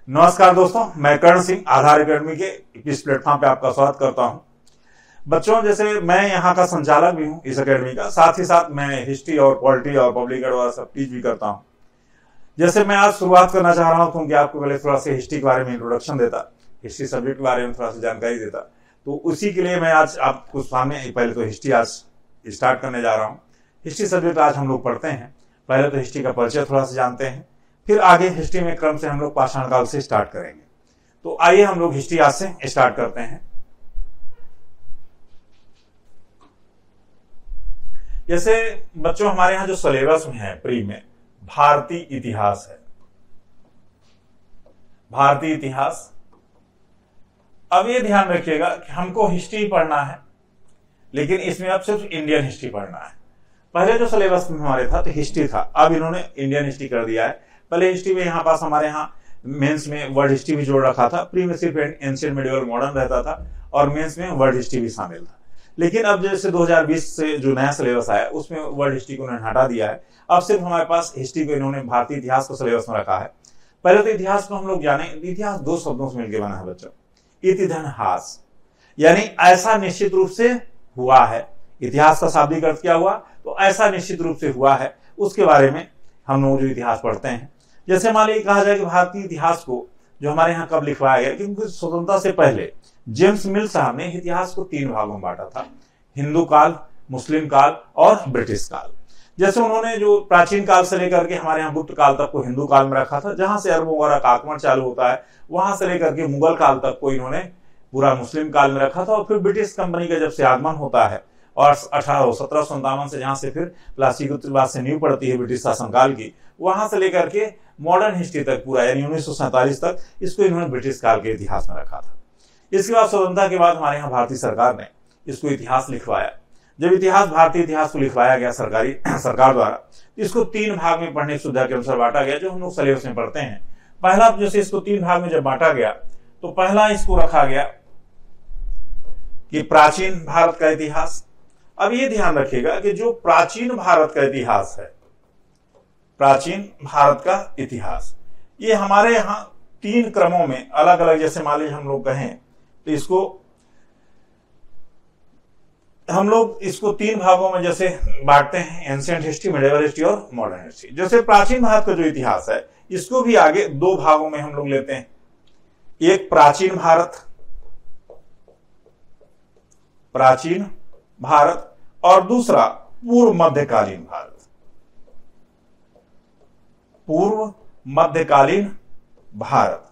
नमस्कार दोस्तों, मैं कर्ण सिंह आधार एकेडमी के इस प्लेटफॉर्म पे आपका स्वागत करता हूं। बच्चों, जैसे मैं यहाँ का संचालक भी हूँ इस एकेडमी का, साथ ही साथ मैं हिस्ट्री और पॉलिटी और पब्लिक एड वगैरह सब टीच भी करता हूँ। जैसे मैं आज शुरुआत करना चाह रहा हूँ क्योंकि आपको पहले थोड़ा सा हिस्ट्री के बारे में इंट्रोडक्शन देता, हिस्ट्री सब्जेक्ट के बारे में थोड़ा सा जानकारी देता, तो उसी के लिए मैं आज आपको सामने पहले तो हिस्ट्री आज स्टार्ट करने जा रहा हूँ। हिस्ट्री सब्जेक्ट आज हम लोग पढ़ते हैं। पहले तो हिस्ट्री का परिचय थोड़ा सा जानते हैं, फिर आगे हिस्ट्री में क्रम से हम लोग पाषाण काल से स्टार्ट करेंगे। तो आइए हम लोग हिस्ट्री आज से स्टार्ट करते हैं। जैसे बच्चों, हमारे यहाँ जो सिलेबस में है प्री में भारतीय इतिहास है, भारतीय इतिहास। अब ये ध्यान रखिएगा कि हमको हिस्ट्री पढ़ना है, लेकिन इसमें अब सिर्फ इंडियन हिस्ट्री पढ़ना है। पहले जो सिलेबस में हमारे था तो हिस्ट्री था, अब इन्होंने इंडियन हिस्ट्री कर दिया है। पहले हिस्ट्री में यहाँ पास हमारे यहाँ मेंस में वर्ल्ड हिस्ट्री भी जोड़ रखा था। प्री में सिर्फ एंशिएंट मिडिवल मॉडर्न रहता था और मेंस में वर्ल्ड हिस्ट्री भी शामिल था। लेकिन अब जैसे 2020 से जो नया सिलेबस आया उसमें वर्ल्ड हिस्ट्री को उन्होंने हटा दिया है। अब सिर्फ हमारे पास हिस्ट्री को इन्होंने भारतीय इतिहास को सिलेबस में रखा है। पहले तो इतिहास को हम लोग जाने, इतिहास दो शब्दों से मिलकर बना है बच्चों। इतिहास यानी ऐसा निश्चित रूप से हुआ है। इतिहास का शाब्दिक अर्थ क्या हुआ? तो ऐसा निश्चित रूप से हुआ है, उसके बारे में हम लोग जो इतिहास पढ़ते हैं। जैसे मान लीजिए कहा जाए कि भारतीय इतिहास को जो हमारे यहाँ कब लिखवाया गया, क्योंकि स्वतंत्रता से पहले जेम्स मिल साहब ने इतिहास को 3 भागों में बांटा था: हिंदू काल, मुस्लिम काल और ब्रिटिश काल। जैसे उन्होंने जो प्राचीन काल से लेकर के हमारे यहाँ गुप्त काल तक को हिंदू काल में रखा था, जहां से अरबों वगैरह का आक्रमण चालू होता है, वहां से लेकर के मुगल काल तक को इन्होंने पूरा मुस्लिम काल में रखा था। और फिर ब्रिटिश कंपनी का जब से आगमन होता है और 1757 से जहां से फिर प्लासी के उत्तरवाद से नींव पड़ती है ब्रिटिश शासनकाल की, वहां से लेकर के मॉडर्न हिस्ट्री तक पूरा यानी 1947 तक इसको इन्होंने ब्रिटिश काल के इतिहास में रखा था। इसके बाद स्वतंत्रता के बाद हमारे यहाँ भारतीय सरकार ने इसको इतिहास लिखवाया। जब इतिहास भारतीय इतिहास को लिखवाया गया सरकार द्वारा, इसको 3 भाग में पढ़ने की सुविधा के अनुसार बांटा गया, जो हम लोग सिलेबस में पढ़ते हैं। पहला जैसे इसको 3 भाग में जब बांटा गया तो पहला इसको रखा गया कि प्राचीन भारत का इतिहास। अब ये ध्यान रखिएगा कि जो प्राचीन भारत का इतिहास है, प्राचीन भारत का इतिहास, ये हमारे यहाँ 3 क्रमों में अलग अलग, जैसे मान लीजिए हम लोग कहें तो हम लोग इसको 3 भागों में जैसे बांटते हैं: एंशिएंट हिस्ट्री, मिडिवल हिस्ट्री और मॉडर्न हिस्ट्री। जैसे प्राचीन भारत का जो इतिहास है, इसको भी आगे 2 भागों में हम लोग लेते हैं। एक प्राचीन भारत, प्राचीन भारत, और दूसरा पूर्व मध्यकालीन भारत, पूर्व मध्यकालीन भारत।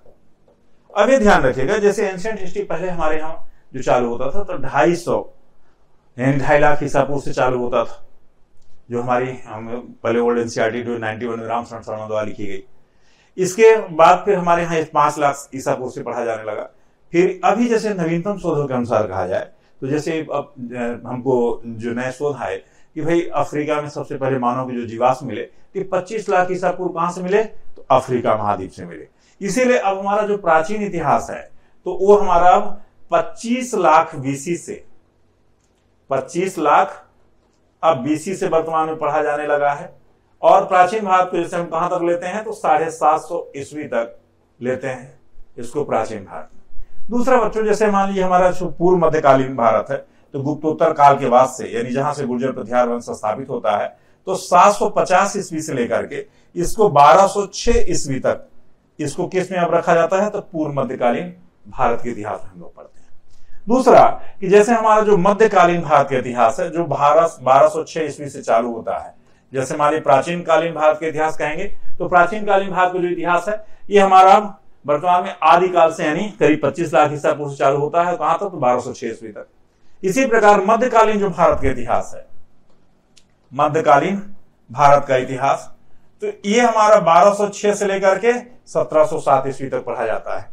अब ये ध्यान रखिएगा, जैसे एंशिएंट हिस्ट्री पहले हमारे यहां जो चालू होता था तो 250 यानी 2.5 लाख ईसा पूर्व से चालू होता था, जो हमारी पहले ओल्ड एनसीईआरटी 91 में रामशरण शर्मा द्वारा लिखी गई। इसके बाद फिर हमारे यहाँ 5 लाख ईसा पूर्व से पढ़ा जाने लगा। फिर अभी जैसे नवीनतम शोधों के अनुसार कहा जाए तो जैसे अब हमको जो नए शोध आए कि भाई अफ्रीका में सबसे पहले मानव के जो जीवाश्म मिले कि 25 लाख ईसा पूर्व कहां से मिले? तो अफ्रीका महाद्वीप से मिले। इसीलिए अब हमारा जो प्राचीन इतिहास है तो वो हमारा अब 25 लाख बीसी से, 25 लाख अब बीसी से वर्तमान में पढ़ा जाने लगा है। और प्राचीन भारत को जैसे हम कहां तक लेते हैं तो 750 ईस्वी तक लेते हैं इसको प्राचीन भारत। दूसरा बच्चों, जैसे मान लीजिए हमारा जो पूर्व मध्यकालीन भारत है तो गुप्तोत्तर काल के बाद से, यानी जहां से गुर्जर प्रतिहार वंश स्थापित होता है, तो 750 ईस्वी से लेकर के इसको 1206 ईस्वी तक इसको किस में अब रखा जाता है? तो पूर्व मध्यकालीन भारत के इतिहास में हम लोग पढ़ते हैं। दूसरा कि जैसे हमारा जो मध्यकालीन भारत का इतिहास है, जो 1206 ईस्वी से चालू होता है, जैसे हमारे प्राचीन कालीन भारत के इतिहास कहेंगे तो प्राचीन कालीन भारत का जो इतिहास है ये हमारा वर्तमान में आदिकाल से यानी करीब 25 लाख ईसा पूर्व से चालू होता है, कहां तक? तो 1206 ईस्वी तक। इसी प्रकार मध्यकालीन जो भारत का इतिहास है, मध्यकालीन भारत का इतिहास, तो ये हमारा 1206 से लेकर के 1707 ईस्वी तक पढ़ा जाता है।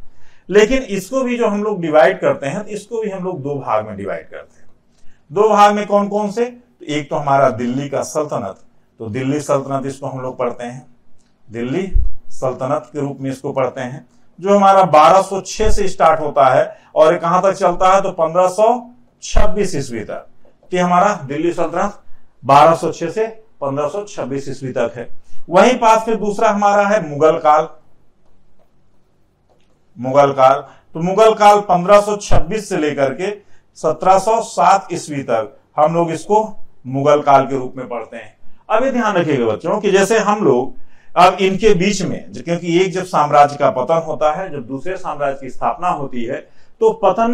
लेकिन इसको भी जो हम लोग डिवाइड करते हैं तो इसको भी हम लोग 2 भाग में डिवाइड करते हैं। 2 भाग में कौन कौन से? तो एक तो हमारा दिल्ली का सल्तनत, तो दिल्ली सल्तनत इसको हम लोग पढ़ते हैं, दिल्ली सल्तनत के रूप में इसको पढ़ते हैं, जो हमारा 1206 से स्टार्ट होता है और ये कहां तक चलता है? तो 1526 ईस्वी तक। तो हमारा दिल्ली सल्तनत 1206 से 1526 ईस्वी तक है। वहीं पास फिर दूसरा हमारा है मुगल काल, मुगल काल। तो मुगल काल 1526 से लेकर के 1707 ईस्वी तक हम लोग इसको मुगल काल के रूप में पढ़ते हैं। अब ये ध्यान रखिएगा बच्चों कि जैसे हम लोग अब इनके बीच में, क्योंकि एक जब साम्राज्य का पतन होता है, जब दूसरे साम्राज्य की स्थापना होती है, तो पतन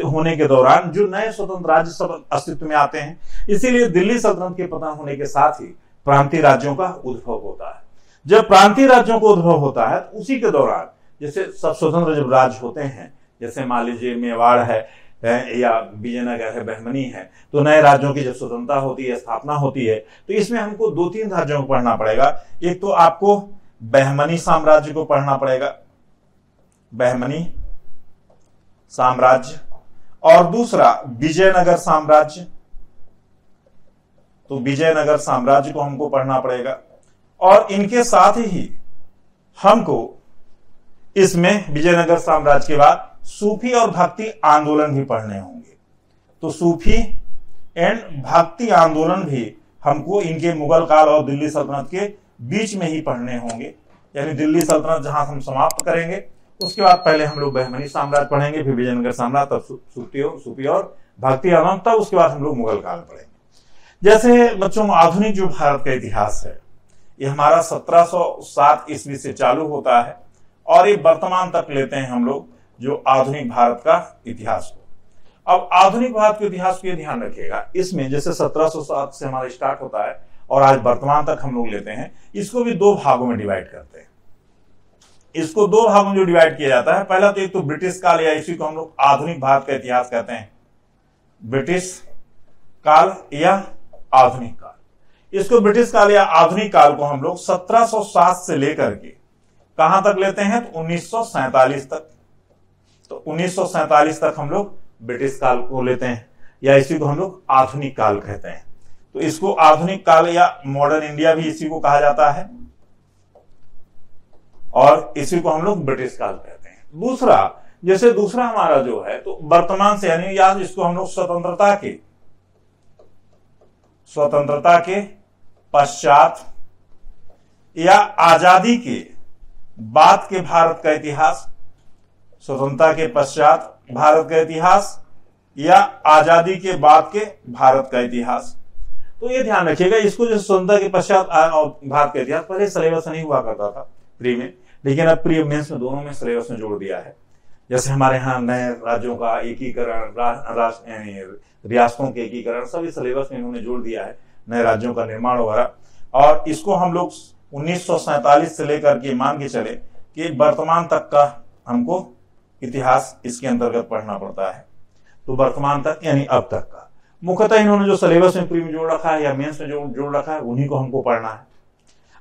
होने के दौरान जो नए स्वतंत्र राज्य अस्तित्व में आते हैं, इसीलिए दिल्ली सल्तनत के पतन होने के साथ ही प्रांतीय राज्यों का उद्भव होता है। जब प्रांतीय राज्यों का उद्भव होता है तो उसी के दौरान जैसे सब स्वतंत्र जब राज्य होते हैं, जैसे मान लीजिए मेवाड़ है या विजयनगर है, बहमनी है, तो नए राज्यों की जब स्वतंत्रता होती है, स्थापना होती है, तो इसमें हमको 2-3 राज्यों को पढ़ना पड़ेगा। एक तो आपको बहमनी साम्राज्य को पढ़ना पड़ेगा, बहमनी साम्राज्य, और दूसरा विजयनगर साम्राज्य, तो विजयनगर साम्राज्य को हमको पढ़ना पड़ेगा। और इनके साथ ही हमको इसमें विजयनगर साम्राज्य के बाद सूफी और भक्ति आंदोलन भी पढ़ने होंगे। तो सूफी एंड भक्ति आंदोलन भी हमको इनके मुगल काल और दिल्ली सल्तनत के बीच में ही पढ़ने होंगे। यानी दिल्ली सल्तनत जहां हम समाप्त करेंगे, उसके बाद पहले हम लोग बहमनी साम्राज्य पढ़ेंगे, फिर विजयनगर साम्राज्य, तब सूफी और भक्ति आंदोलन, तब उसके बाद हम लोग मुगल काल पढ़ेंगे। जैसे बच्चों आधुनिक जो भारत का इतिहास है, ये हमारा 1707 ईस्वी से चालू होता है और ये वर्तमान तक लेते हैं हम लोग जो आधुनिक भारत का इतिहास को। अब आधुनिक भारत के इतिहास को ये ध्यान रखिएगा, इसमें जैसे 1707 से हमारा स्टार्ट होता है और आज वर्तमान तक हम लोग लेते हैं, इसको भी 2 भागों में डिवाइड करते हैं। इसको 2 भागों में जो डिवाइड किया जाता है, पहला तो एक तो ब्रिटिश काल या इसी को हम लोग आधुनिक भारत का इतिहास कहते हैं, ब्रिटिश काल या आधुनिक काल। इसको ब्रिटिश काल या आधुनिक काल को हम लोग 1707 से लेकर के कहां तक लेते हैं, तो 1947 तक। तो 1947 तक हम लोग ब्रिटिश काल को लेते हैं, या इसी को हम लोग आधुनिक काल कहते हैं। तो इसको आधुनिक काल या मॉडर्न इंडिया भी इसी को कहा जाता है, और इसी को हम लोग ब्रिटिश काल कहते हैं। दूसरा, जैसे दूसरा हमारा जो है तो वर्तमान से, यानी या इसको हम लोग स्वतंत्रता के पश्चात या आजादी के बाद के भारत का इतिहास, स्वतंत्रता के पश्चात भारत का इतिहास या आजादी के बाद के भारत का इतिहास। तो ये ध्यान रखिएगा, इसको जो स्वतंत्रता के पश्चात भारत का इतिहास पहले सिलेबस नहीं हुआ करता था प्री में, लेकिन अब प्री मेंस में दोनों में सिलेबस में जोड़ दिया है। जैसे हमारे यहाँ नए राज्यों का एकीकरण, रियासतों के एकीकरण, सभी सिलेबस में इन्होंने जोड़ दिया है, नए राज्यों का निर्माण वगैरह। और इसको हम लोग 1947 से लेकर के मान के चले कि वर्तमान तक का हमको इतिहास इसके अंतर्गत पढ़ना पड़ता है। तो वर्तमान तक यानी अब तक का मुख्यतः इन्होंने जो सिलेबस में प्री में जोड़ रखा है या मेंस में जोड़ रखा है, उन्हीं को हमको पढ़ना है।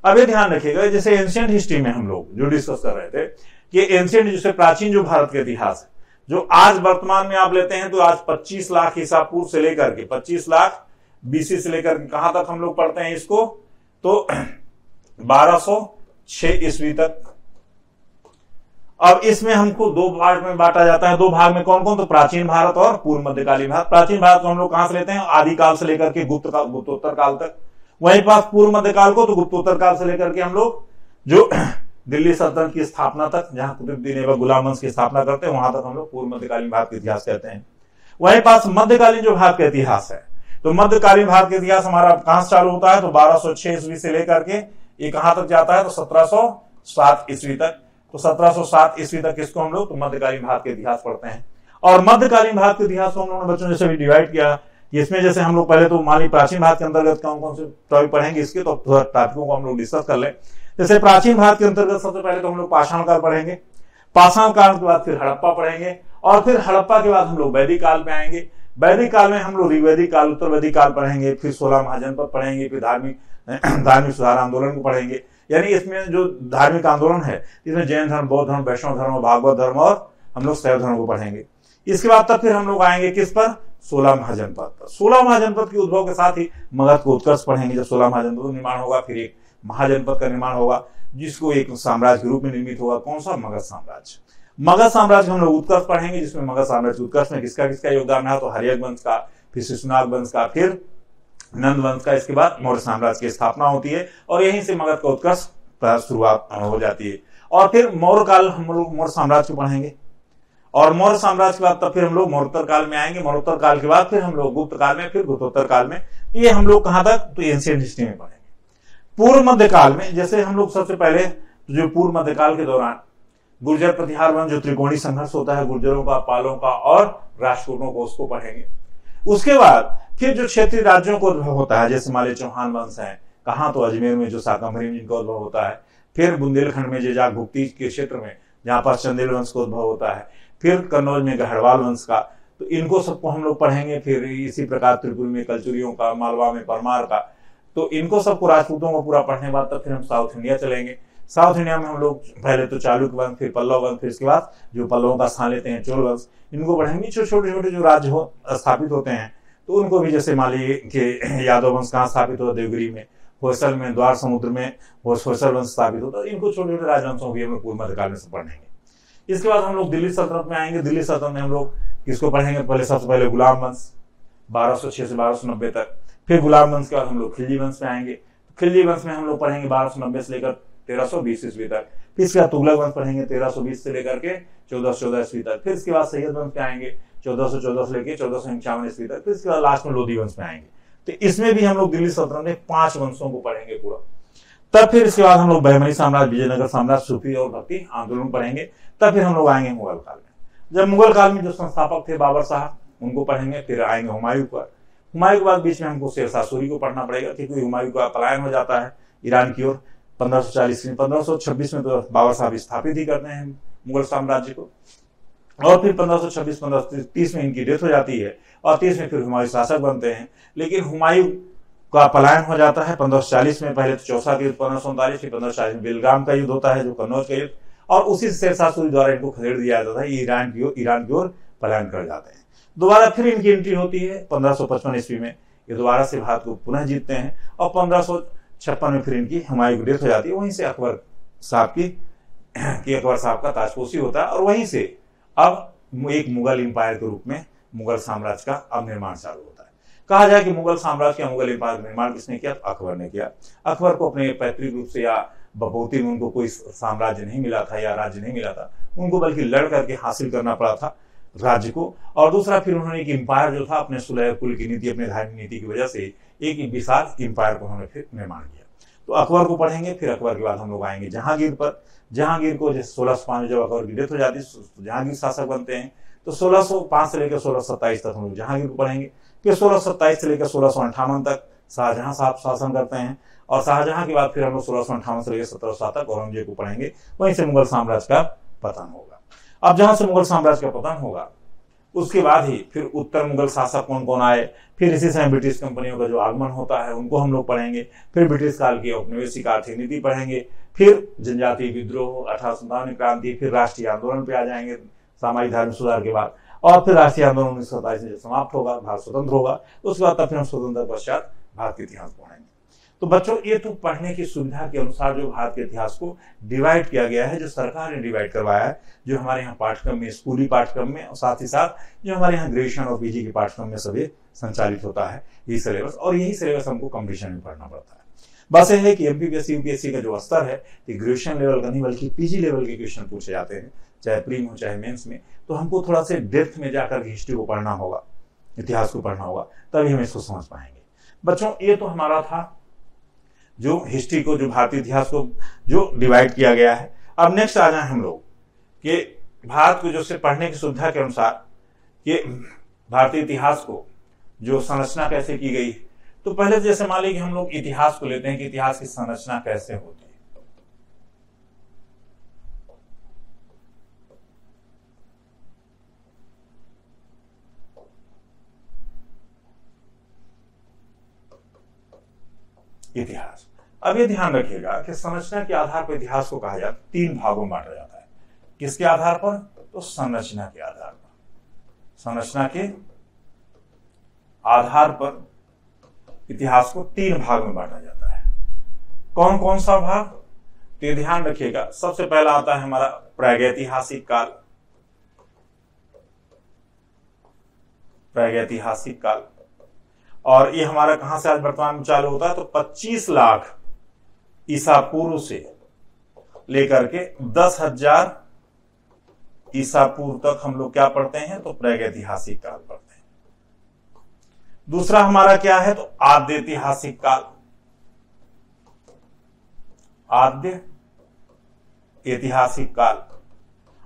अब ये ध्यान रखिएगा, जैसे एंशिएंट हिस्ट्री में हम लोग जो डिस्कस कर रहे थे कि एंशिएंट जैसे प्राचीन जो भारत का इतिहास है, जो आज वर्तमान में आप लेते हैं, तो आज 25 लाख ईसा पूर्व से लेकर के 25 लाख बीसी से लेकर के कहां तक हम लोग पढ़ते हैं इसको, तो 1206 ईस्वी तक। अब इसमें हमको 2 भाग में बांटा जाता है। 2 भाग में कौन कौन, तो प्राचीन भारत और पूर्व मध्यकालीन भारत। प्राचीन भारत को हम लोग कहां से लेते हैं, आदिकाल से लेकर के गुप्तोत्तर काल तक। वहीं पास पूर्व मध्यकाल को तो गुप्तोत्तर काल से लेकर के हम लोग जो दिल्ली सल्तनत की स्थापना तक, जहां कुतुबुद्दीन ऐबक गुलाम वंश की स्थापना करते हैं, वहां तक हम लोग पूर्व मध्यकालीन भारत का इतिहास कहते हैं। वहीं पास मध्यकालीन जो भारत का इतिहास है, तो मध्यकालीन भारत का इतिहास हमारा कहां से चालू होता है, तो 1206 ईस्वी से लेकर के ये कहां तक जाता है, तो 1707 ईस्वी तक। तो 1707 ईस्वी तक इसको हम लोग तो मध्यकालीन भारत का इतिहास पढ़ते हैं। और मध्यकालीन भारत के इतिहास को हम लोगों ने बच्चों जैसे भी डिवाइड किया, इसमें जैसे हम लोग पहले तो मान ली प्राचीन भारत के अंतर्गत कौन कौन से टॉपिक पढ़ेंगे इसके, तो टॉपिकों को हम लोग डिस्कस कर लें। जैसे प्राचीन भारत के अंतर्गत सबसे पहले तो हम लोग पाषाण काल पढ़ेंगे, पाषाण काल के बाद फिर हड़प्पा पढ़ेंगे, और फिर हड़प्पा के बाद हम लोग वैदिक काल में आएंगे। वैदिक काल में हम लोग ऋग्वैदिक काल, उत्तर वैदिक काल पढ़ेंगे, फिर 16 महाजनपद पढ़ेंगे, फिर धार्मिक सुधार आंदोलन को पढ़ेंगे। यानी इसमें जो धार्मिक आंदोलन है, इसमें जैन धर्म, बौद्ध धर्म, वैष्णव धर्म, भागवत धर्म और हम लोग शैव धर्म को पढ़ेंगे। इसके बाद तब फिर हम लोग आएंगे किस पर, 16 महाजनपद पर। 16 महाजनपद के उद्भव के साथ ही मगध को उत्कर्ष पढ़ेंगे। जब 16 महाजनपद का निर्माण होगा, फिर एक महाजनपद का निर्माण होगा, जिसको एक साम्राज्य के रूप में निर्मित होगा। कौन सा, मगध साम्राज्य। मगध साम्राज्य हम लोग उत्कर्ष पढ़ेंगे, जिसमें मगध साम्राज्य उत्कर्ष में किसका किसका योगदान है, तो हर्यक वंश का, फिर शिशुनाग वंश का, फिर नंद वंश का। इसके बाद मौर्य साम्राज्य की स्थापना होती है और यहीं से मगध का उत्कर्ष शुरुआत हो जाती है। और फिर मौर्य काल हम लोग मौर्य साम्राज्य को पढ़ेंगे, और मौर्य साम्राज्य के बाद तब फिर हम लोग मौर्योत्तर काल में आएंगे, मौर्योत्तर काल के बाद फिर हम लोग गुप्त काल में, फिर गुप्तोत्तर काल में। तो ये हम लोग कहां तक, तो एंशिएंट हिस्ट्री में पढ़ेंगे। पूर्व मध्य काल में जैसे हम लोग सबसे पहले जो पूर्व मध्य काल के दौरान गुर्जर प्रतिहार वंश, जो त्रिकोणीय संघर्ष होता है गुर्जरों का, पालों का और राष्ट्रकूटों को, उसको पढ़ेंगे। उसके बाद फिर जो क्षेत्रीय राज्यों को उद्भव होता है, जैसे मान लीजिए चौहान वंश है, कहाँ, तो अजमेर में जो शाकंभरी जिनका उद्भव होता है, फिर बुंदेलखंड में जेजाक भुक्ति के क्षेत्र में जहां पर चंदेल वंश का उद्भव होता है, फिर कन्नौज में गढ़वाल वंश का, तो इनको सबको हम लोग पढ़ेंगे। फिर इसी प्रकार त्रिपुर में कलचुरियों का, मालवा में परमार का, तो इनको सबको राजपूतों को पूरा पढ़ने के बाद तब फिर हम साउथ इंडिया चलेंगे। साउथ इंडिया में हम लोग पहले तो चालुक्य वंश, फिर पल्लव वंश, फिर इसके बाद जो पल्लवों का स्थान लेते हैं चोल वंश, इनको पढ़ेंगे। जो छोटे छोटे जो राज्य स्थापित होते हैं तो उनको भी, जैसे मान लीजिए कि यादव वंश कहाँ स्थापित होता है, देवगिरी में, होयसल में, द्वार समुद्र में होयसल वंश स्थापित होता है। इनको छोटे छोटे राजवंशों भी हम लोग पूर्व मध्यकाल में से पढ़ेंगे। इसके बाद हम लोग दिल्ली सल्तनत में आएंगे। दिल्ली सल्तनत में हम लोग किसको पढ़ेंगे, पहले सबसे पहले गुलाम वंश 1206 से 1290 तक, फिर गुलाम वंश के बाद हम लोग खिलजी वंश में आएंगे। खिलजी वंश में हम लोग पढ़ेंगे 1290 से लेकर 1320 ईस्वी तक। फिर इसके बाद तुगलक वंश पढ़ेंगे 1320 से लेकर के 1414 ईस्वी तक। फिर इसके बाद सैयद वंश पे आएंगे 1414 से लेकर 1451 ईस्वी तक। फिर इसके बाद लास्ट में लोधी वंश में आएंगे। तो इसमें भी हम लोग दिल्ली सल्तनत में 5 वंशों को पढ़ेंगे पूरा। तब फिर इसके बाद हम लोग बहमनी साम्राज्य, विजयनगर साम्राज्य, सूफी और भक्ति आंदोलन पढ़ेंगे। तब फिर हम लोग आएंगे मुगल काल में। जब मुगल काल में जो संस्थापक थे बाबर साहब, उनको पढ़ेंगे। फिर आएंगे हुमायूं पर। हुमायूं के बाद बीच में हमको शेरशाह सूरी को पढ़ना पड़ेगा, क्योंकि हुमायूं का पलायन हो जाता है ईरान की ओर 1540 में। 1526 में तो बाबर साहब स्थापित ही करते हैं मुगल साम्राज्य को, और फिर 1526-1530 में इनकी डेथ हो जाती है, और 30 में फिर हुमायूं शासक बनते हैं। लेकिन हुमायूं का पलायन हो जाता है 1540 में। पहले तो चौसा के युद्ध 1539, फिर 1540 में बेलगाम का युद्ध होता है, जो कन्नौज का युद्ध, और उसी से शेरशाह सूरी द्वारा इनको खदेड़ दिया जाता है, ईरान की ओर पलायन कर जाते हैं। दोबारा फिर इनकी एंट्री होती है 1555 ईस्वी में, ये दोबारा से भारत को पुनः जीतते हैं, और 1556 में फिर इनकी हुमायूं की डेथ हो जाती है। वहीं से अकबर साहब का ताजपोशी होता है, और वहीं से अब एक मुगल एम्पायर के रूप में मुगल साम्राज्य का अब निर्माण चालू होता है। कहा जाए कि मुगल साम्राज्य का, मुगल एम्पायर का निर्माण किसने किया, तो अकबर ने किया। अकबर को अपने पैतृक रूप से या बपौती में उनको कोई साम्राज्य नहीं मिला था या राज्य नहीं मिला था, उनको बल्कि लड़ करके हासिल करना पड़ा था राज्य को। और दूसरा, फिर उन्होंने एक एम्पायर जो था, अपने सुलह कुल की नीति, अपने धार्मिक नीति की वजह से एक विशाल एम्पायर को उन्होंने फिर निर्माण किया। तो अकबर को पढ़ेंगे। फिर अकबर के बाद हम लोग आएंगे जहांगीर पर। जहांगीर को 1605 में जब अकबर की डेथ हो जाती है, जहांगीर शासक बनते हैं। तो 1605 से लेकर 1627 तक हम लोग जहांगीर को पढ़ेंगे। फिर 1627 से लेकर 1658 तक शाहजहां साहब शासन करते हैं, और शाहजहां के बाद फिर हम लोग 1658 से लेकर 1707 तक औरंगजेब को पढ़ेंगे। वहीं से मुगल साम्राज्य का पतन होगा। अब जहां से मुगल साम्राज्य का पतन होगा, उसके बाद ही फिर उत्तर मुगल शासक कौन कौन आए, फिर इसी समय ब्रिटिश कंपनियों का जो आगमन होता है उनको हम लोग पढ़ेंगे। फिर ब्रिटिश काल की औपनिवेशिक आर्थिक नीति पढ़ेंगे। फिर जनजातीय विद्रोह, 1857 क्रांति, फिर राष्ट्रीय आंदोलन पे आ जाएंगे सामाजिक धार्मिक सुधार के बाद, और फिर राष्ट्रीय आंदोलन 1927 में जब समाप्त होगा, भारत स्वतंत्र होगा, उसके बाद तब फिर हम स्वतंत्रता पश्चात भारत के इतिहास पढ़ेंगे। तो बच्चों, ये तो पढ़ने की सुविधा के अनुसार जो भारत के इतिहास को डिवाइड किया गया है, जो सरकार ने डिवाइड करवाया है, जो हमारे यहाँ पाठ्यक्रम में, स्कूली पाठ्यक्रम में, और साथ ही साथ जो हमारे यहाँ ग्रेजुएशन और पीजी के पाठ्यक्रम में सभी संचालित होता है यही सिलेबस, और यही सिलेबस हमको कॉम्पिटिशन में पढ़ना पड़ता है। बस ये है कि एमपीपीएससी यूपीएससी का जो स्तर है, कि ग्रेजुएशन लेवल का नहीं बल्कि पीजी लेवल के क्वेश्चन पूछे जाते हैं, चाहे प्रीम हो चाहे मेंस में। तो हमको थोड़ा से डेप्थ में जाकर हिस्ट्री को पढ़ना होगा, इतिहास को पढ़ना होगा, तभी हम इसको समझ पाएंगे। बच्चों, ये तो हमारा था जो हिस्ट्री को, जो भारतीय इतिहास को जो डिवाइड किया गया है। अब नेक्स्ट आ जाए हम लोग कि भारत को जो से पढ़ने की सुविधा के अनुसार कि भारतीय इतिहास को जो संरचना कैसे की गई। तो पहले जैसे मान लीजिए कि हम लोग इतिहास को लेते हैं कि इतिहास की संरचना कैसे होती है। इतिहास, अब ये ध्यान रखिएगा कि संरचना के आधार पर इतिहास को कहा जाता है, 3 भागों में बांटा जाता है। किसके आधार पर? तो संरचना के आधार पर। संरचना के आधार पर इतिहास को 3 भाग में बांटा जाता है। कौन कौन सा भाग? तो ये ध्यान रखिएगा। सबसे पहला आता है हमारा प्रागैतिहासिक काल। प्रागैतिहासिक काल, और ये हमारा कहां से आज वर्तमान में चालू होता है? तो 25 लाख ईसा पूर्व से लेकर के 10,000 ईसा पूर्व तक हम लोग क्या पढ़ते हैं, तो प्रागैतिहासिक काल पढ़ते हैं। दूसरा हमारा क्या है, तो आद्य ऐतिहासिक काल। आद्य ऐतिहासिक काल।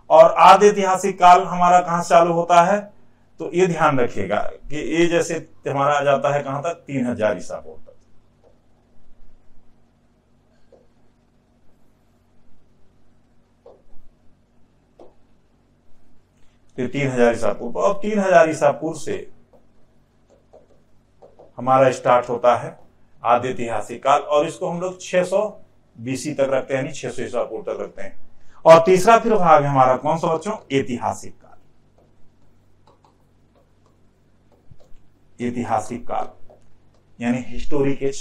और आद्य ऐतिहासिक काल हमारा कहां से चालू होता है, तो ये ध्यान रखिएगा कि ये जैसे हमारा आ जाता है कहां तक, 3000 ईसा पूर्व तक। तो 3000 ईसा पूर्व, और 3000 ईसा पूर्व से हमारा स्टार्ट होता है आद्य ऐतिहासिक काल, और इसको हम लोग 600 BC तक रखते हैं, यानी 600 ईसा पूर्व तक रखते हैं। और तीसरा फिर भाग है हमारा कौन सा बच्चों, ऐतिहासिक काल। ऐतिहासिक काल यानी हिस्टोरिक एज,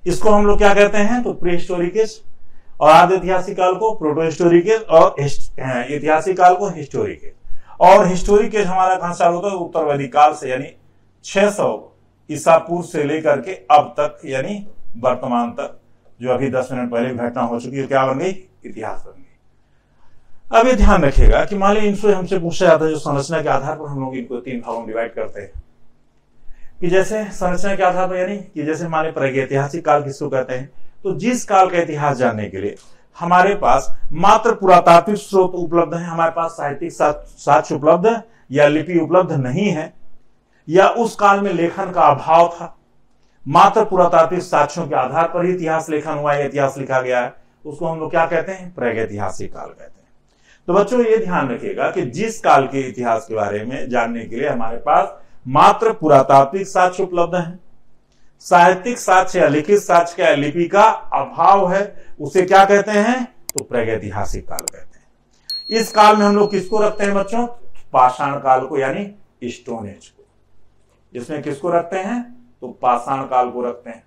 इसको हम लोग क्या कहते हैं, तो प्री हिस्टोरिक एज, और आद्य ऐतिहासिक काल को प्रोटो हिस्टोरिक एज, और ऐतिहासिक काल को हिस्टोरिक एज। और हिस्टोरिक एज हमारा कहां चालू होता है, उत्तर वैदिक काल से, यानी 600 ईसा पूर्व से लेकर के अब तक, यानी वर्तमान तक। जो अभी 10 मिनट पहले घटना हो चुकी है, क्या बन गई, इतिहास बन गई। अब ये ध्यान रखिएगा कि मान लीजिए इनसे हमसे पूछा जाता है, जो संरचना के आधार पर हम लोग इनको 3 भागों में डिवाइड करते हैं, कि जैसे संरचना के आधार पर, यानी कि जैसे मान लीजिए प्रागैतिहासिक काल किसको कहते हैं, तो जिस काल का इतिहास जानने के लिए हमारे पास मात्र पुरातात्विक स्रोत उपलब्ध है, हमारे पास साहित्यिक साक्ष्य उपलब्ध है या लिपि उपलब्ध नहीं है, या उस काल में लेखन का अभाव था, मात्र पुरातात्विक साक्ष्यों के आधार पर ही इतिहास लेखन हुआ है, इतिहास लिखा गया है, उसको हम लोग क्या कहते हैं, प्रागैतिहासिक काल कहते हैं। तो बच्चों ये ध्यान रखिएगा कि जिस काल के इतिहास के बारे में जानने के लिए हमारे पास मात्र पुरातात्विक साक्ष्य उपलब्ध है, साहित्यिक साक्ष्य या लिखित साक्ष्य या लिपि का अभाव है, उसे क्या कहते हैं, तो प्रागैतिहासिक काल कहते हैं। इस काल में हम लोग किसको रखते हैं बच्चों, पाषाण काल को, यानी स्टोन एज को। इसमें किसको रखते हैं, तो पाषाण काल को रखते हैं।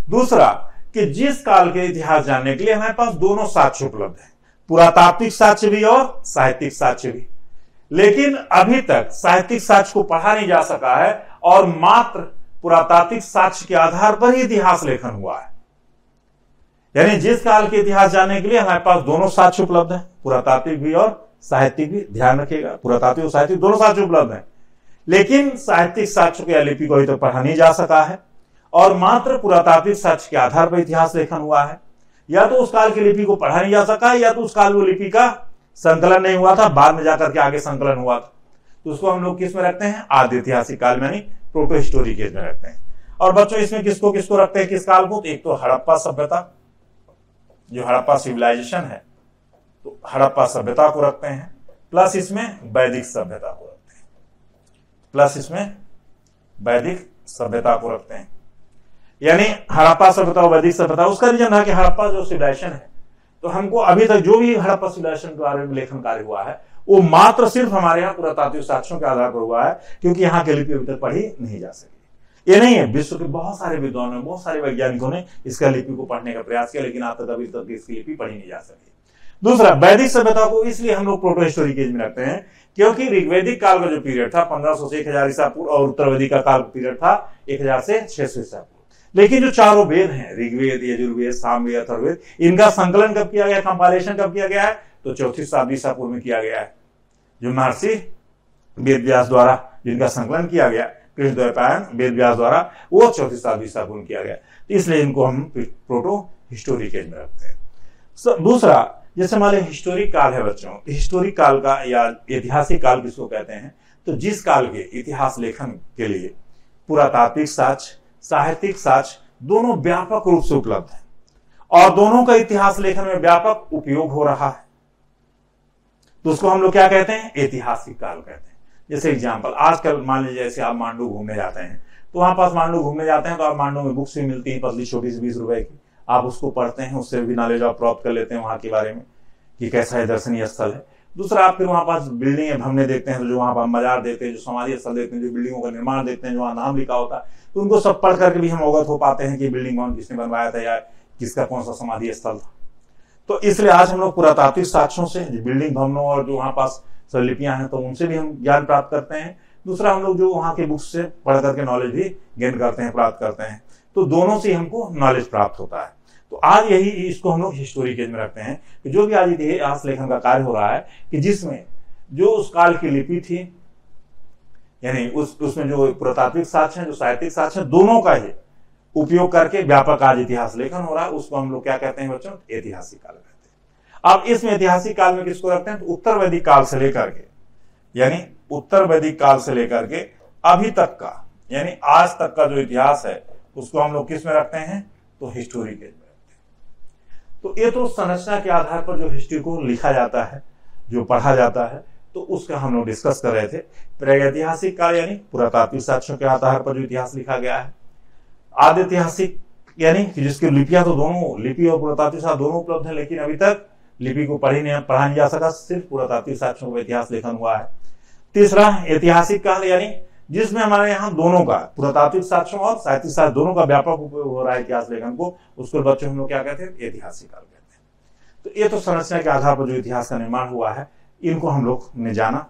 दूसरा कि जिस काल के इतिहास जानने के लिए हमारे पास दोनों साक्ष्य उपलब्ध है, पुरातात्विक साक्ष्य भी और साहित्यिक साक्ष्य भी, लेकिन अभी तक साहित्यिक साक्ष्य को पढ़ा नहीं जा सका है, और मात्र पुरातात्विक साक्ष्य के आधार पर ही इतिहास लेखन हुआ है। यानी जिस काल के इतिहास जानने के लिए हमारे पास दोनों साक्ष्य उपलब्ध है, पुरातात्विक भी और साहित्यिक भी, ध्यान रखिएगा, पुरातात्विक और साहित्यिक दोनों साक्ष्य उपलब्ध है, लेकिन साहित्यिक साक्ष्य को या लिपि को अभी तक पढ़ा नहीं जा सका है, और मात्र पुरातात्विक साक्ष्य के आधार पर इतिहास लेखन हुआ है। या तो उस काल की लिपि को पढ़ा नहीं जा सका है, या तो उस काल वो लिपि का संकलन नहीं हुआ था, बाद में जाकर के आगे संकलन हुआ था, तो उसको हम लोग किस में रखते हैं, आद्य ऐतिहासिक काल में, यानी प्रोटो हिस्टोरिक एज में रखते हैं। और बच्चों इसमें किसको किसको रखते हैं, किस काल को, तो एक तो हड़प्पा सभ्यता, जो हड़प्पा सिविलाइजेशन है, तो हड़प्पा सभ्यता को रखते हैं, प्लस इसमें वैदिक सभ्यता को रखते हैं, प्लस इसमें वैदिक सभ्यता को रखते हैं। यानी हड़प्पा सभ्यता और वैदिक सभ्यता, उसका रीजन था कि हड़प्पा जो सिविलाइजेशन है, तो हमको अभी तक जो भी हड़प्पा सिविलाइजेशन के बारे में लेखन कार्य हुआ है, वो मात्र सिर्फ हमारे यहाँ पुरातात्विक साक्ष्यों के आधार पर हुआ है, क्योंकि यहाँ की लिपि अभी तक पढ़ी नहीं जा सकी। ये नहीं है, विश्व के बहुत सारे विद्वानों, बहुत सारे वैज्ञानिकों ने इसका लिपि को पढ़ने का प्रयास किया, लेकिन आज तक अभी तक इसकी लिपि पढ़ी नहीं जा सकी। दूसरा, वैदिक सभ्यता को इसलिए हम लोग प्रोटो हिस्टोरिक एज में रखते हैं, क्योंकि ऋग्वैदिक काल का जो पीरियड था 1500 से 1000 ईसा पूर्व, और उत्तर वैदिक का काल पीरियड था 1000 से 600 ईसा पूर्व। लेकिन जो चारों वेद हैं, ऋग्वेद, यजुर्वेद, सामवेद, अथर्ववेद, इनका संकलन कब किया गया, कंपाइलेशन कब किया गया है, तो 4वीं शताब्दी ईसा पूर्व में किया गया है। जो महर्षि वेद व्यास द्वारा जिनका संकलन किया गया, कृष्णद्वैपायन वेद व्यास द्वारा, वो 4वीं शताब्दी ईसा पूर्व में किया गया, तो इसलिए इनको हम प्रोटो हिस्टोरिक एज में रखते हैं। दूसरा, जैसे मान लीजिए हिस्टोरिक काल है बच्चों, हिस्टोरिक काल का या ऐतिहासिक काल किसको कहते हैं, तो जिस काल के इतिहास लेखन के लिए पुरातात्विक साक्ष्य, साहित्यिक साक्ष्य दोनों व्यापक रूप से उपलब्ध है, और दोनों का इतिहास लेखन में व्यापक उपयोग हो रहा है, तो उसको हम लोग क्या कहते हैं, ऐतिहासिक काल कहते हैं। जैसे एग्जांपल, आजकल मान लीजिए जैसे आप मांडू घूमने जाते हैं, तो वहां पास मांडू घूमने जाते हैं, तो आप मांडू में बुक्स भी मिलती है, पतली छोटी सी 20 रुपए की, आप उसको पढ़ते हैं, उससे भी नॉलेज आप प्राप्त कर लेते हैं वहां के बारे में कि कैसा है दर्शनीय स्थल है। दूसरा, आप फिर वहां पास बिल्डिंग हमने देखते हैं, तो जो वहां पर मजार देखते हैं, जो समाधि स्थल देखते हैं, जो बिल्डिंगों का निर्माण देखते हैं, जो वहां नाम लिखा होता है, तो उनको सब पढ़ करके भी हम अवगत हो पाते हैं कि बिल्डिंग कौन किसने बनवाया था, या किसका कौन सा समाधि स्थल था। तो इसलिए आज हम लोग पुरातात्विक साक्ष्यों से, बिल्डिंग भवनों और जो वहां पास लिपियां हैं, तो उनसे भी हम ज्ञान प्राप्त करते हैं। दूसरा, हम लोग जो वहां के बुक्स से पढ़ करके नॉलेज भी गेन करते हैं, प्राप्त करते हैं, तो दोनों से हमको नॉलेज प्राप्त होता है। तो आज यही इसको हम लोग हिस्टोरी केज में रखते हैं कि जो भी आज इतिहास लेखन का कार्य हो रहा है कि जिसमें जो उस काल की लिपि थी, यानी उसमें जो पुरातात्विक साक्ष्य है, जो साहित्यिक साक्ष्य है, दोनों का ही उपयोग करके व्यापक आज इतिहास लेखन हो रहा है, उसको हम लोग क्या कहते हैं बच्चों? ऐतिहासिक काल कहते हैं। अब इसमें ऐतिहासिक काल में किसको रखते हैं? तो उत्तर वैदिक काल से लेकर के, यानी उत्तर वैदिक काल से लेकर के अभी तक का, यानी आज तक का जो इतिहास है उसको हम लोग किस में रखते हैं? तो हिस्टोरी केज में रखते हैं। तो ये तो संरचना के आधार पर जो हिस्ट्री को लिखा जाता है, जो पढ़ा जाता है, तो उसका हम लोग डिस्कस कर रहे थे। प्रागैतिहासिक काल यानी पुरातात्विक साक्ष्यों के आधार पर जो इतिहास लिखा गया है। आदि ऐतिहासिक यानी कि जिसकी लिपियां तो दोनों, लिपि और पुरातात्विक साक्ष्य दोनों उपलब्ध है, लेकिन अभी तक लिपि को पढ़ा नहीं जा सका, सिर्फ पुरातात्विक साक्ष्यों का इतिहास लेखन हुआ है। तीसरा ऐतिहासिक काल यानी जिसमें हमारे यहाँ दोनों का, पुरातात्विक साक्ष्यों और साहित्यिक साक्ष्य दोनों का व्यापक उपयोग हो रहा है इतिहास लेखन को, उसको बच्चों हम लोग क्या कहते हैं? ऐतिहासिक काल कहते हैं। तो ये तो संरचना के आधार पर जो इतिहास का निर्माण हुआ है, इनको हम लोग ने जाना,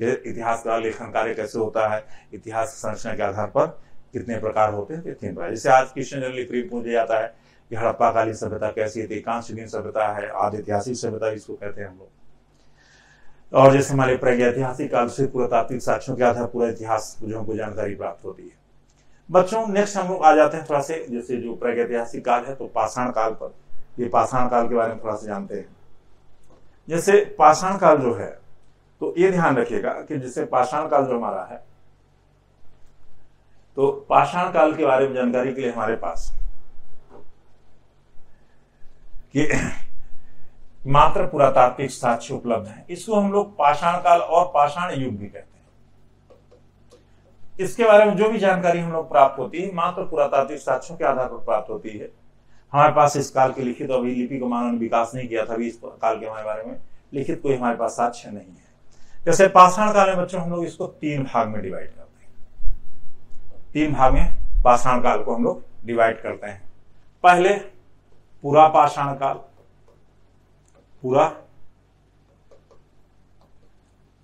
इतिहास का लेखन कार्य कैसे होता है, इतिहास संरचना के आधार पर कितने प्रकार होते हैं, 3 प्रकार। जैसे आज क्वेश्चन जनरली फ्री पूछा जाता है कि हड़प्पा कालीन सभ्यता कैसी थी, कांस्ययुगीन सभ्यता है, आदि ऐतिहासिक सभ्यता इसको कहते हैं हम लोग। और जैसे हमारे प्रागैतिहासिक काल से पुरातात्विक साक्ष्यों के आधार पूरा इतिहास जो हमको जानकारी प्राप्त होती है। बच्चों नेक्स्ट हम लोग आ जाते हैं थोड़ा से, जैसे जो प्रागैतिहासिक काल है तो पाषाण काल पर, ये पाषाण काल के बारे में थोड़ा सा जानते हैं। जैसे पाषाण काल जो है, तो ये ध्यान रखिएगा कि जैसे पाषाण काल जो हमारा है, तो पाषाण काल के बारे में जानकारी के लिए हमारे पास कि मात्र पुरातात्विक साक्ष्य उपलब्ध है। इसको हम लोग पाषाण काल और पाषाण युग भी कहते हैं। इसके बारे में जो भी जानकारी हम लोग प्राप्त होती है मात्र पुरातात्विक साक्ष्यों के आधार पर प्राप्त होती है। हमारे पास इस काल के लिखित, अभी लिपि को मानव ने विकास नहीं किया था, अभी इस काल के हमारे बारे में लिखित कोई हमारे पास साक्ष्य नहीं है। जैसे पाषाण काल में बच्चों हम लोग इसको 3 भाग में डिवाइड करते हैं। 3 भाग में पाषाण काल को हम लोग डिवाइड करते हैं। पहले पुरा पाषाण काल, पूरा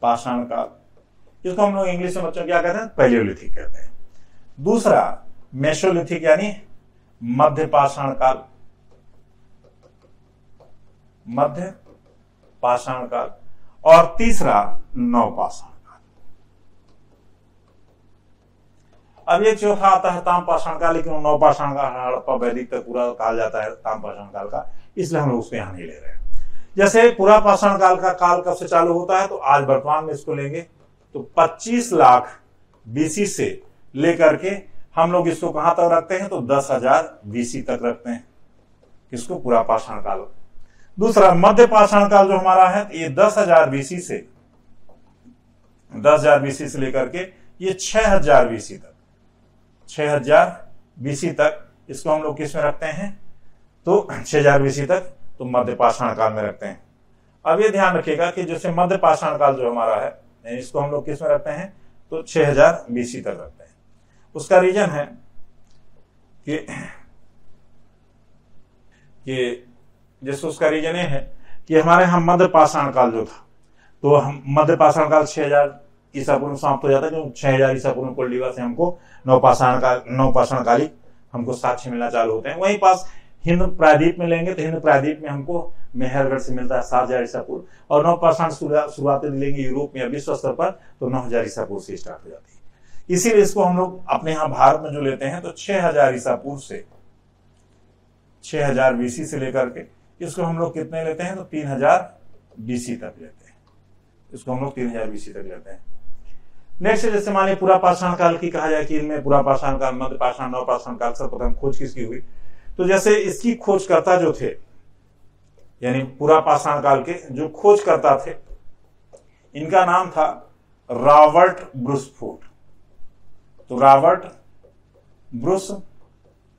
पाषाण काल, इसको हम लोग इंग्लिश में बच्चों क्या कहते हैं? पैलियोलिथिक कहते हैं। दूसरा मेसोलिथिक यानी मध्य पाषाण काल, मध्य पाषाण काल, और तीसरा नवपाषाण काल। अब ये चौथा आता है ताम पाषाण काल, लेकिन नवपाषाण काल हड़प्पा वैदिक तक पूरा कहा जाता है ताम पाषाण काल का, इसलिए हम लोग उसको यहां नहीं ले रहे हैं। जैसे पूरा पाषाण काल का काल कब से चालू होता है, तो आज वर्तमान में इसको लेंगे तो 25 लाख बीसी से लेकर के हम लोग इसको कहां तक रखते हैं? तो 10,000 बीसी तक रखते हैं। इसको पूरा पाषाण काल। दूसरा मध्य पाषाण काल जो हमारा है, ये 10,000 बीसी से, 10,000 बीसी से लेकर के ये 6,000 बीसी तक, 6,000 बीसी तक इसको हम लोग किस में रखते हैं? तो 6,000 बीसी तक तो मध्य पाषाण काल में रखते हैं। अब ये ध्यान रखिएगा कि जैसे मध्य पाषाण काल जो हमारा है, इसको हम लोग किस में रखते हैं? तो 6,000 बीसी तक रखते हैं। उसका रीजन है कि जैसे उसका रीजन ये है कि हमारे यहाँ मध्य पाषाण काल जो था, तो हम मध्य पाषाण काल 6,000 ईसा पूर्व समाप्त हो जाता है, जो 6,000 ईसा पूर्व कोल्डिवा से हमको नवपाषाण कालिक हमको साक्ष्य मिलना चालू होते हैं। वहीं पास हिंद प्रायद्वीप में लेंगे तो हिंद प्रायद्वीप में हमको मेहरगढ़ से मिलता है 7,000 ईसा पूर्व, और नवपाषाण शुरुआती लेंगे यूरोप में या विश्व स्तर पर तो 9,000 ईसा पूर्व से स्टार्ट हो जाती है। इसीलिए इसको हम लोग अपने यहाँ भारत में जो लेते हैं तो 6,000 ईसा पूर्व से 6,000 बीसी से लेकर के इसको हम लोग कितने लेते हैं? तो 3,000 बीसी तक लेते हैं। इसको हम लोग 3,000 बीसी तक लेते हैं। नेक्स्ट जैसे मानिए पूरा पाषाण काल की कहा जाए कि इनमें पूरा पाषाण काल, मध्य पाषाण, नवपाषाण काल सर्वप्रथम खोज किसकी हुई? तो जैसे इसकी खोजकर्ता जो थे, यानी पूरा पाषाण काल के जो खोजकर्ता थे, इनका नाम था रॉबर्ट ब्रूस फूट। तो रॉबर्ट ब्रूस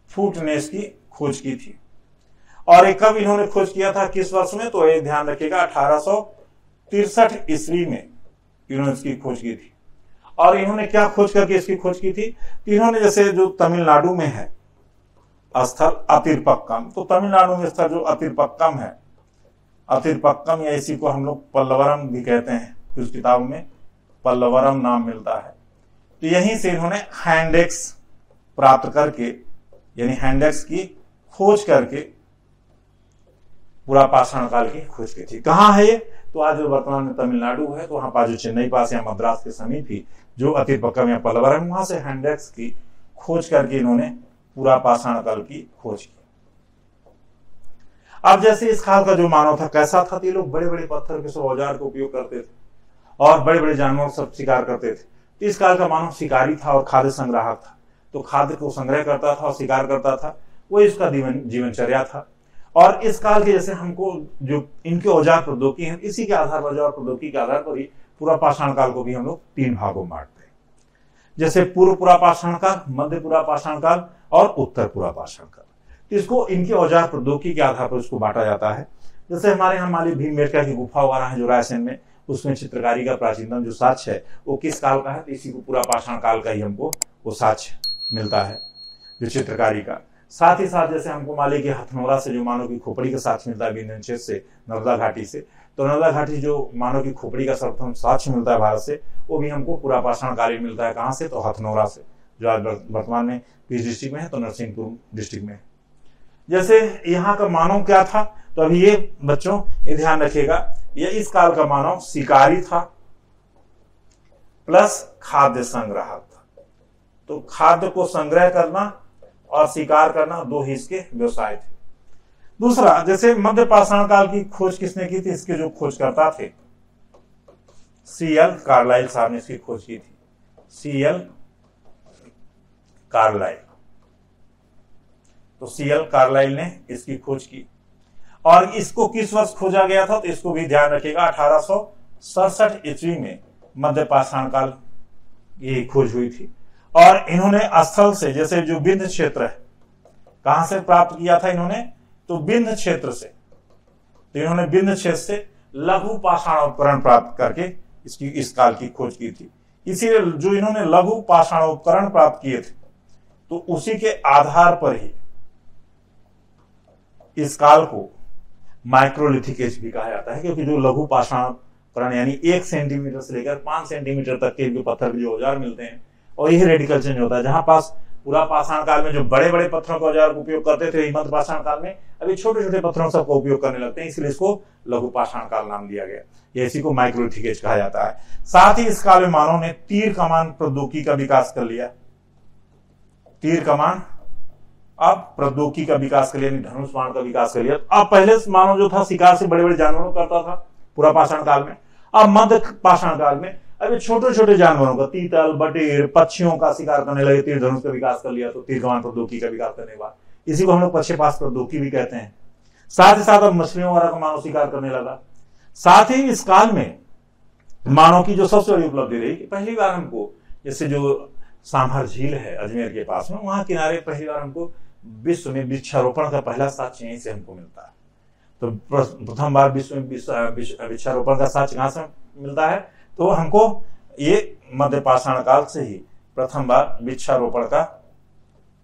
फूट ने इसकी खोज की थी। और एक कब इन्होंने खोज किया था, किस वर्ष में? तो ये ध्यान रखिएगा 1863 ईस्वी में इन्होंने इसकी खोज की थी। और इन्होंने क्या खोज करके इसकी खोज की थी? इन्होंने जैसे जो तमिलनाडु में है स्थल अतिरपक्कम, तो तमिलनाडु में स्थल जो अतिरपक्कम है, अतिरपक्कम या इसी को हम लोग पल्लवरम भी कहते हैं, कुछ किताबों में पल्लवरम नाम मिलता है। तो यहीं से इन्होंने हैंडेक्स प्राप्त करके, यानी हैंडेक्स की खोज करके पूरा पाषाण काल की खोज की थी। कहाँ है ये? तो आज जो वर्तमान में तमिलनाडु है, तो वहां पास जो चेन्नई पास या मद्रास के समीप ही जो अतिपक्कम या पलवरम, वहां से हैंडेक्स की खोज करके इन्होंने पूरा पाषाण काल की खोज की। अब जैसे इस काल का जो मानव था कैसा था, ये लोग बड़े बड़े पत्थर के सब औजार का उपयोग करते थे और बड़े बड़े जानवरों सब शिकार करते थे। तो इस काल का मानव शिकारी था और खाद्य संग्राहक था, तो खाद्य को संग्रह करता था और शिकार करता था, वो इसका जीवनचर्या था। और इस काल के जैसे हमको जो इनके औजार प्रौद्योगिकी है, इसी के आधार पर, औजार प्रौद्योगिकी के आधार पर ही पूरा पाषाण काल को भी हम लोग 3 भागों में बांटते हैं, जैसे पूर्व पूरा पाषाण काल, मध्य पूरा पाषाण काल और उत्तर पूरा पाषाण काल। तो इसको इनके औजार प्रौद्योगिकी के आधार पर इसको बांटा जाता है। जैसे हमारे यहाँ माली भीमबेटका की गुफा वगैरह है जो रायसेन में, उसमें चित्रकारी का प्राचीनतम जो साक्ष्य है वो किस काल का है, तो इसी को पूरा पाषाण काल का ही हमको वो साक्ष्य मिलता है जो चित्रकारी का। साथ ही साथ जैसे हमको माली के हथनोरा से जो मानव की खोपड़ी का साक्ष्य मिलता है विंध्य क्षेत्र से, नर्मदा घाटी से, तो नर्मदा घाटी जो मानव की खोपड़ी का सर्वप्रथम साक्ष्य मिलता है भारत से, वो भी हमको पूरा पाषाण कालीन मिलता है। कहाँ से? तो हथनोरा से, जो आज वर्तमान में किस डिस्ट्रिक्ट में है, तो नरसिंहपुर डिस्ट्रिक्ट में है। जैसे यहाँ का मानव क्या था, तो अभी ये बच्चों ये ध्यान रखिएगा, ये इस काल का मानव शिकारी था प्लस खाद्य संग्राहक था। तो खाद्य को संग्रह करना और शिकार करना 2 ही इसके व्यवसाय थे। दूसरा, जैसे मध्य पाषाण काल की खोज किसने की थी, इसके जो खोजकर्ता थे C.L. कार्लाइल साहब ने इसकी खोज की थी। C.L. कार्लाइल, तो C.L. कार्लाइल ने इसकी खोज की। और इसको किस वर्ष खोजा गया था, तो इसको भी ध्यान रखिएगा, 1867 ईस्वी में मध्य पाषाण काल की खोज हुई थी। और इन्होंने स्थल से, जैसे जो विंध्य क्षेत्र है, कहां से प्राप्त किया था इन्होंने, तो विंध्य क्षेत्र से। तो इन्होंने विंध्य क्षेत्र से लघु पाषाण उपकरण प्राप्त करके इस काल की खोज की थी। इसीलिए जो इन्होंने लघु पाषाण उपकरण प्राप्त किए थे, तो उसी के आधार पर ही इस काल को माइक्रोलिथिक एज भी कहा जाता है, क्योंकि जो लघु पाषाण उपकरण यानी 1 सेंटीमीटर से लेकर 5 सेंटीमीटर तक के पत्थर के जो औजार मिलते हैं, और यही रेडिकल चेंज होता है। जहां पास पूरा पाषाण काल में जो बड़े बड़े पत्थरों का औजार उपयोग करते थे, मध्य पाषाण काल में अभी छोटे छोटे पत्थरों सबका उपयोग करने लगते हैं, इसलिए इसको लघु पाषाण काल नाम दिया गया। ये इसी को माइक्रोलिथिक एज कहा जाता है। साथ ही इस काल में मानव ने तीर कमान प्रौद्योगिकी का विकास कर लिया। तीर कमान अब प्रौद्योगिकी का विकास कर लिया, धनुष बाण का विकास कर लिया। अब पहले मानव जो था शिकार से बड़े बड़े जानवरों करता था पूरा पाषाण काल में। अब मध्य पाषाण काल में अभी छोटे छोटे जानवरों का, तीतल, बटेर, पक्षियों का शिकार करने लगे, तीर धनुष का विकास कर लिया। तो तीर कमान प्रौद्योगिकी का विकास करने के बाद इसी को हम लोग पक्षपात प्रौद्योगिकी भी कहते हैं। साथ ही साथ अब मछलियों वगैरह का मानव शिकार करने लगा। साथ ही इस काल में मानव की जो सबसे बड़ी उपलब्धि रही कि पहली बार हमको, जैसे जो सांभर झील है अजमेर के पास में, वहां किनारे पहली बार हमको विश्व में वृक्षारोपण का पहला साक्ष्य यहीं से हमको मिलता है। तो प्रथम बार विश्व में वृक्षारोपण का साक्ष्य कहां से मिलता है, तो हमको ये मध्य पाषाण काल से ही प्रथम बार वृक्षारोपण का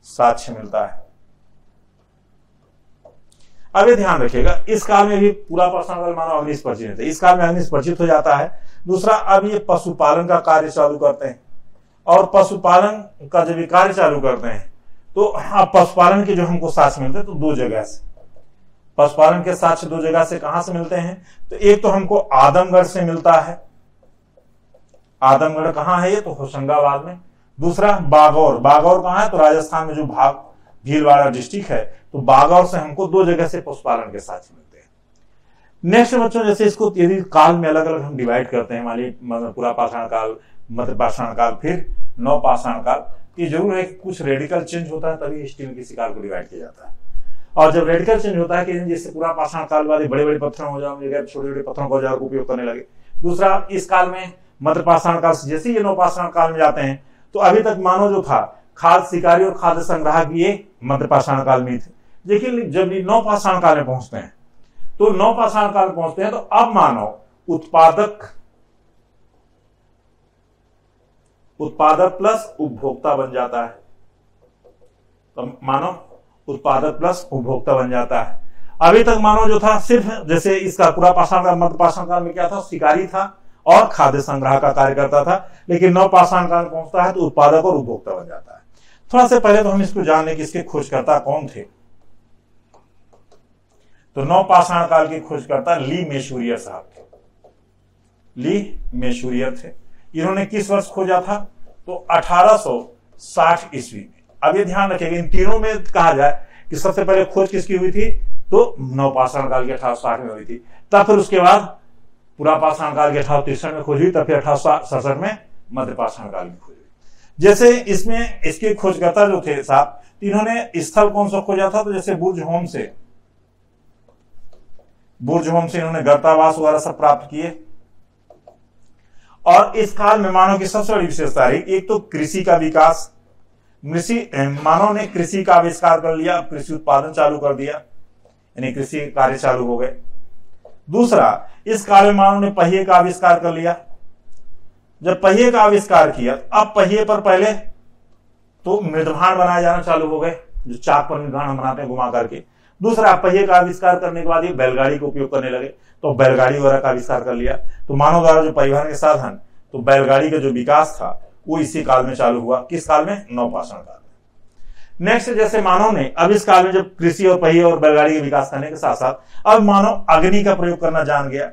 साक्ष्य मिलता है। अब ये ध्यान रखिएगा, इस काल में भी पूरा पाषाण काल मानव अग्नि स्पर्शी नहीं थे, इस काल में अग्नि स्पर्शित हो जाता है। दूसरा, अब ये पशुपालन का कार्य चालू करते हैं, और पशुपालन का जब ये कार्य चालू करते हैं, तो अब पशुपालन के जो हमको साक्ष्य मिलते हैं, तो 2 जगह से पशुपालन के साक्ष्य 2 जगह से कहां से मिलते हैं, तो एक तो हमको आदमगढ़ से मिलता है। आदमगढ़ कहां है ये, तो होशंगाबाद में। दूसरा बागौर, बागौर कहां है, तो राजस्थान में जो भीलवाड़ा डिस्ट्रिक्ट है, तो बागौर से हमको 2 जगह से पशुपालन के साक्ष्य मिलते हैं। नेक्स्ट बच्चों, जैसे इसको यदि काल में अलग अलग हम डिवाइड करते हैं, मान पूरा पाषाण काल, मध्य पाषाण काल, फिर नव पाषाण काल, ये जरूर है कि कुछ रेडिकल चेंज होता है तभी हिस्ट्री में किसी काल को डिवाइड किया जाता है। और जब रेडिकल चेंज होता है कि जैसे पूरा पाषाण काल वाले बड़े बड़े पत्थरों हो जाए, छोटे छोटे पत्थरों का औजार उपयोग करने लगे। दूसरा, इस काल में मध्य पाषाण काल से जैसे ये नव पाषाण काल में जाते हैं, तो अभी तक मानव जो था खाद्य शिकारी और खाद्य संग्राहक ये मध्य पाषाण काल में थे। लेकिन जब ये नव पाषाण काल में पहुंचते हैं, तो नव पाषाण काल में पहुंचते हैं, तो अब मानव उत्पादक प्लस उपभोक्ता बन जाता है। तो मानव उत्पादक प्लस उपभोक्ता बन जाता है। अभी तक मानव जो था सिर्फ, जैसे इसका पूरा पाषाण काल, मध्य पाषाण काल में क्या था, शिकारी था और खाद्य संग्रह का कार्य करता था। लेकिन नव पाषाण काल पहुंचता है तो उत्पादक और उपभोक्ता बन जाता है। थोड़ा से पहले तो हम इसको जान लें कि इसके खोजकर्ता कौन थे। तो नवपाषाण काल के खोजकर्ता ली मेशूरियर साहब थे। ली मेशूरियर थे। इन्होंने किस वर्ष खोजा था? तो 1860 ईस्वी में। अब ये ध्यान रखिएगा, इन तीनों में कहा जाए कि सबसे पहले खोज किसकी हुई थी? तो नवपाषाण काल की 1860 में हुई थी। तब फिर उसके बाद पुरापाषाण काल की 1863 में खोज हुई, तब फिर 1867 में मध्यपाषाण काल की खोज हुई। जैसे इसमें इसके खोजकर्ता जो थे साहब, इन्होंने स्थल कौन सा खोजा था? तो जैसे बुर्जहोम से इन्होंने गर्तावास वगैरह सब प्राप्त किए। और इस काल में मानव की सबसे बड़ी विशेषता रही, एक तो कृषि का विकास, मानव ने कृषि का आविष्कार कर लिया, कृषि उत्पादन चालू कर दिया, यानी कृषि कार्य चालू हो गए। दूसरा, इस काल में मानव ने पहिए का आविष्कार कर लिया। जब पहिए का आविष्कार किया, अब पहिए पर पहले तो मृदभाण बनाए जाना चालू हो गए, जो चाक पर मृदभाण बनाते हैं घुमा करके। दूसरा, पहिए का आविष्कार करने के बाद ये बैलगाड़ी का उपयोग करने लगे, तो बैलगाड़ी वगैरह का आविष्कार कर लिया। तो मानव द्वारा जो परिवहन के साधन, तो बैलगाड़ी का जो विकास था वो इसी काल में चालू हुआ। किस काल में? नवपाषाण काल में। नेक्स्ट, जैसे मानव ने अब इस काल में जब कृषि और पहिए और बैलगाड़ी के विकास करने के साथ साथ अब मानव अग्नि का प्रयोग करना जान गया।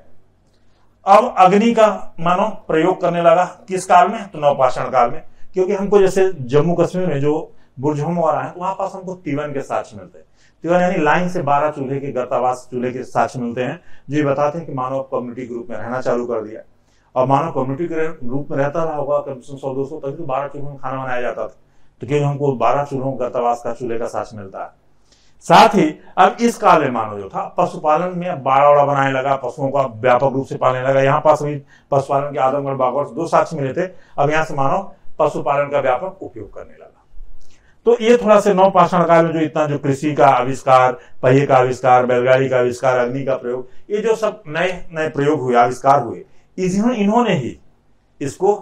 अब अग्नि का मानव प्रयोग करने लगा किस काल में? तो नवपाषाण काल में। क्योंकि हमको जैसे जम्मू कश्मीर में जो बुर्जहोम वगैरह है, वहां पास हमको तीवन के साक्ष्य मिलते हैं। तीवन यानी लाइन से 12 चूल्हे के गर्तावास चूल्हे के साक्ष्य मिलते हैं, जो ये बताते हैं कि मानव कम्युनिटी के रूप में रहना चालू कर दिया। और मानव कम्युनिटी के रूप में रहता रहा होगा कम से कम 100-200, तभी तो 12 चूल्हों में खाना बनाया जाता था। तो क्योंकि हमको 12 चूल्हों गर्तावास का चूल्हे का साक्ष्य मिलता है। साथ ही अब इस काल में मानव जो था पशुपालन में बाड़ा बनाने लगा, पशुओं का व्यापक रूप से पालने लगा। यहाँ पास अभी पशुपालन के आदमगढ़ बागौर 2 साक्ष्य मिले थे। अब यहाँ से मानव पशुपालन का व्यापक उपयोग करने लगा। तो ये थोड़ा से नवपाषाण काल में जो इतना जो कृषि का आविष्कार, पहिए का आविष्कार, बैलगाड़ी का आविष्कार, अग्नि का प्रयोग, ये जो सब नए नए प्रयोग हुए, आविष्कार हुए, इन्होंने ही इसको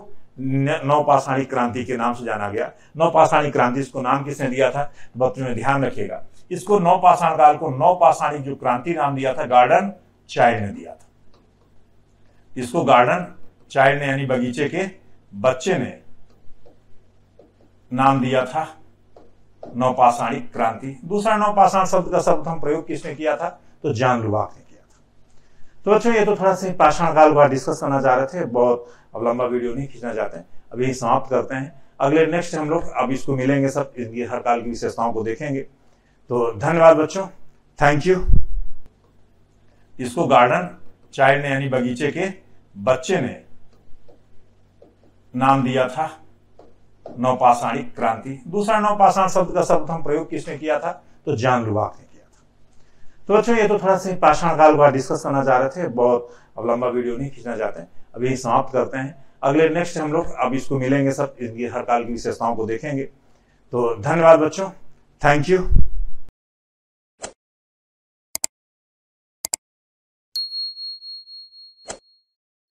नवपाषाणी क्रांति के नाम से जाना गया। नवपाषाणी क्रांति, इसको नाम किसने दिया था? बच्चों में ध्यान रखिएगा, इसको नवपाषाण काल को नवपाषाणी जो क्रांति नाम दिया था, गार्डन चाइल्ड ने दिया था। इसको गार्डन चाइल्ड ने यानी बगीचे के बच्चे ने नाम दिया था नवपाषाणी क्रांति। दूसरा, नवपाषाण शब्द का सर्वप्रथम प्रयोग किसने किया था? तो जॉन लुबाक ने किया था। तो बच्चों, ये तो थोड़ा सा पाषाण काल का डिस्कस करना चाह रहे थे, बहुत अब लंबा वीडियो नहीं खींचना चाहते हैं, अभी समाप्त करते हैं। अगले नेक्स्ट हम लोग अब इसको मिलेंगे, सब इनकी हर काल की विशेषताओं को देखेंगे। तो धन्यवाद बच्चों, थैंक यू। इसको गार्डन चाइल्ड ने यानी बगीचे के बच्चे ने नाम दिया था नवपाषाणी क्रांति। दूसरा, नवपाषाण शब्द का सर्वप्रथम प्रयोग किसने किया था? तो जॉन लुबाक ने किया था। तो बच्चों, ये तो थोड़ा सा पाषाण काल का डिस्कस करना चाह रहे थे, बहुत अब लंबा वीडियो नहीं खींचना चाहते हैं, अभी समाप्त करते हैं। अगले नेक्स्ट हम लोग अब इसको मिलेंगे, सब इनकी हर काल की विशेषताओं को देखेंगे। तो धन्यवाद बच्चों, थैंक यू।